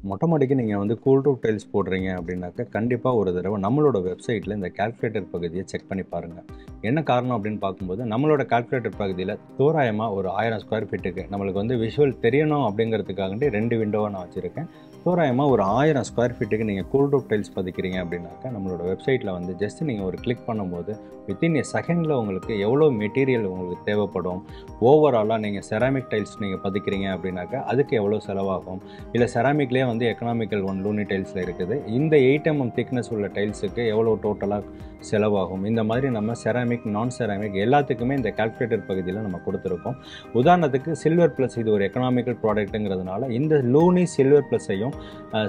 மொட்டை மாடிக்கு நீங்கள் வந்து கூல் ரூஃப் டைல்ஸ் போடுறீங்க அப்படின்னாக்கா கண்டிப்பாக ஒரு தடவை நம்மளோட வெப்சைட்டில் இந்த கால்குலேட்டர் பகுதியை செக் பண்ணி பாருங்கள். என்ன காரணம் அப்படின்னு பார்க்கும்போது நம்மளோட கால்குலேட்டர் பகுதியில் தோராயமாக ஒரு 1000 ஸ்கொயர் ஃபீட்டுக்கு நம்மளுக்கு வந்து விஷுவல் தெரியணும் அப்படிங்கிறதுக்காகண்டி 2 விண்டோவாக நான் வச்சுருக்கேன். தோராயமாக ஒரு 1000 ஸ்கொயர் ஃபீட்டுக்கு நீங்கள் கூல் ரூஃப் டைல்ஸ் பதிக்கிறீங்க அப்படின்னாக்கா நம்மளோட வெப்சைட்டில் வந்து ஜஸ்ட் நீங்கள் ஒரு கிளிக் பண்ணும்போது வித்தின் எ செகண்டில் உங்களுக்கு எவ்வளோ மெட்டீரியல் உங்களுக்கு தேவைப்படும், ஓவராலாக நீங்கள் செராமிக் டைல்ஸ் நீங்கள் பதிக்கிறீங்க அப்படின்னாக்கா அதுக்கு எவ்வளோ செலவாகும், இல்லை செராமிக்லேயே வந்து எக்கனாமிக்கல் ஒன் லூனி டைல்ஸில் இருக்குது, இந்த 8 mm திக்னஸ் உள்ள டைல்ஸுக்கு எவ்வளோ டோட்டலாக செலவாகும், இந்த மாதிரி நம்ம செராமிக் நான் செராமிக் எல்லாத்துக்குமே இந்த கால்குலேட்டர் பகுதியில் நம்ம கொடுத்துருக்கோம். உதாரணத்துக்கு சில்வர் ப்ளஸ் இது ஒரு எக்கனாமிக்கல் ப்ராடக்ட்டுங்கிறதுனால இந்த லூனி சில்வர் ப்ளஸையும்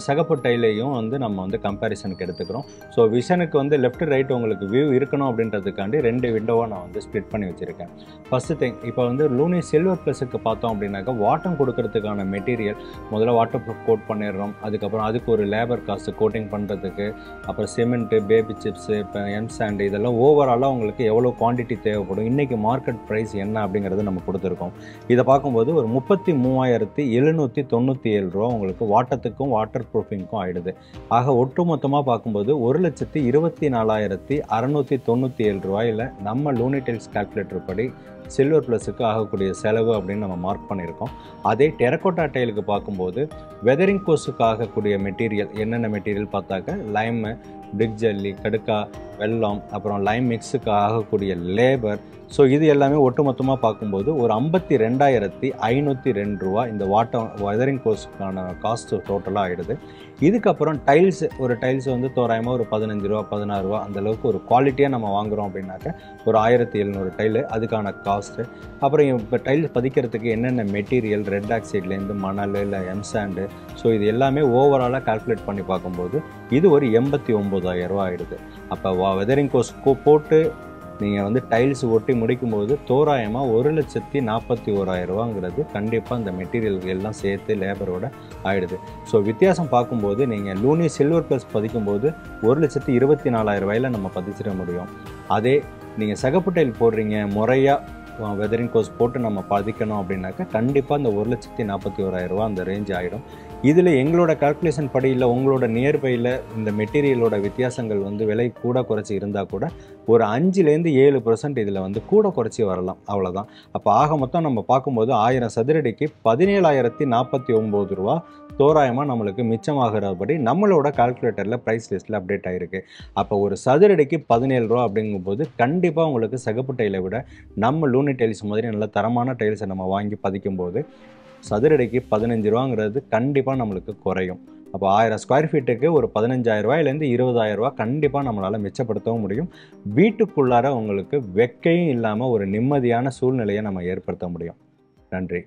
சகப்பு டைலையும் வந்து நம்ம வந்து கம்பேரிசனுக்கு எடுத்துக்கிறோம். ஸோ விஷனுக்கு வந்து லெஃப்ட் ரைட் உங்களுக்கு வியூ இருக்கணும் அப்படின்றதுக்காண்டி 2 விண்டோவாக நான் வந்து ஸ்ப்ளிட் பண்ணி வச்சுருக்கேன். ஃபஸ்ட்டு திங், இப்போ வந்து லூனி சில்வர் ப்ளஸுக்கு பார்த்தோம் அப்படின்னாக்கா வாட்டம் கொடுக்கறதுக்கான மெட்டீரியல் முதல்ல வாட்டர் ப்ரூஃப் கோட் பண்ணிடுறோம். அதுக்கப்புறம் அதுக்கு ஒரு லேபர் காஸ்ட்டு கோட்டிங் பண்ணுறதுக்கு, அப்புறம் சிமெண்ட்டு, பேபி சிப்ஸு, இப்போ சாண்ட், இதெல்லாம் ஓவராலாக உங்களுக்கு எவ்வளோ குவான்டிட்டி தேவைப்படும், இன்றைக்கி மார்க்கெட் ப்ரைஸ் என்ன அப்படிங்கிறது நம்ம கொடுத்துருக்கோம். இதை பார்க்கும்போது ஒரு 33,797 ரூபா உங்களுக்கு வாட்டத்துக்கும் வாட்டர் ப்ரூஃபிங்க்கும் ஆகிடுது. ஆக ஒட்டு மொத்தமாக பார்க்கும்போது 1,24,697 ரூபாயில் நம்ம லூனி டைல்ஸ் கால்குலேட்டர் படி சில்வர் ப்ளஸுக்கு ஆகக்கூடிய செலவு அப்படின்னு நம்ம மார்க் பண்ணியிருக்கோம். அதே டெரக்கோட்டா டைலுக்கு பார்க்கும்போது வெதரிங் கோர்ஸுக்கு ஆகக்கூடிய மெட்டீரியல் என்னென்ன மெட்டீரியல் பார்த்தாக்க லைமு, பிரிக் ஜல்லி, கடுக்கா, வெல்லம், அப்புறம் லைம் மிக்ஸுக்கு ஆகக்கூடிய லேபர், ஸோ இது எல்லாமே ஒட்டுமொத்தமாக பார்க்கும்போது ஒரு 52,502 ரூபா இந்த வெதரிங் கோர்ஸுக்கான காஸ்ட்டு டோட்டலாக ஆகிடுது. இதுக்கப்புறம் டைல்ஸ், ஒரு டைல்ஸ் வந்து தோராயமாக ஒரு 15 ரூபா 16 ரூபா அந்தளவுக்கு ஒரு குவாலிட்டியாக நம்ம வாங்குகிறோம் அப்படின்னாக்க ஒரு 1700 டைலு அதுக்கான காஸ்ட்டு. அப்புறம் இப்போ டைல்ஸ் பதிக்கிறதுக்கு என்னென்ன மெட்டீரியல், ரெட் ஆக்சைட்லேருந்து மணல், இல்லை எம்சாண்டு, ஸோ இது எல்லாமே ஓவராலாக கால்குலேட் பண்ணி பார்க்கும்போது இது ஒரு 89,000 ரூபா ஆகிடுது. அப்போ வெதரிங் கோர்ஸ் போட்டு நீங்கள் வந்து டைல்ஸ் ஒட்டி முடிக்கும்போது தோராயமாக 1,41,000 ரூபாங்கிறது கண்டிப்பாக இந்த மெட்டீரியல்கள் எல்லாம் சேர்த்து லேபரோட ஆகிடுது. ஸோ வித்தியாசம் பார்க்கும்போது நீங்கள் லூனி சில்வர் ப்ளஸ் பதிக்கும்போது 1,24,000 ரூபாயில் நம்ம பதிச்சிட முடியும். அதே நீங்கள் சகப்பு டைல் போடுறீங்க, முறையாக வெதரிங் கோர்ஸ் போட்டு நம்ம பதிக்கணும் அப்படின்னாக்கா கண்டிப்பாக இந்த 1,41,000 ரூபா அந்த ரேஞ்ச் ஆகிடும். இதில் எங்களோட கால்குலேஷன் படி இல்லை உங்களோட நியர்பையில் இந்த மெட்டீரியலோட வித்தியாசங்கள் வந்து விலை கூட குறைச்சி இருந்தால் கூட ஒரு 5-7% இதில் வந்து கூட குறைச்சி வரலாம், அவ்வளோதான். அப்போ ஆக மொத்தம் நம்ம பார்க்கும்போது 1000 சதுரடிக்கு 17,049 ரூபா தோராயமாக நம்மளுக்கு மிச்சமாகிறபடி நம்மளோட கால்குலேட்டரில் ப்ரைஸ் லிஸ்ட்டில் அப்டேட் ஆகிருக்கு. அப்போ ஒரு சதுரடிக்கு 17 ரூபா அப்படிங்கும்போது கண்டிப்பாக உங்களுக்கு சகப்பு டைலை விட நம்ம லூனி டைல்ஸ் மாதிரி நல்ல தரமான டைல்ஸை நம்ம வாங்கி பதிக்கும்போது சதுரடிக்கு 15 ரூபாங்கிறது கண்டிப்பாக நம்மளுக்கு குறையும். அப்போ 1000 ஸ்கொயர் ஃபீட்டுக்கு ஒரு 15,000 ரூபாயிலேருந்து 20,000 ரூபா கண்டிப்பாக நம்மளால் மிச்சப்படுத்தவும் முடியும். வீட்டுக்குள்ளார உங்களுக்கு வெக்கையும் இல்லாமல் ஒரு நிம்மதியான சூழ்நிலையை நம்ம ஏற்படுத்த முடியும். நன்றி.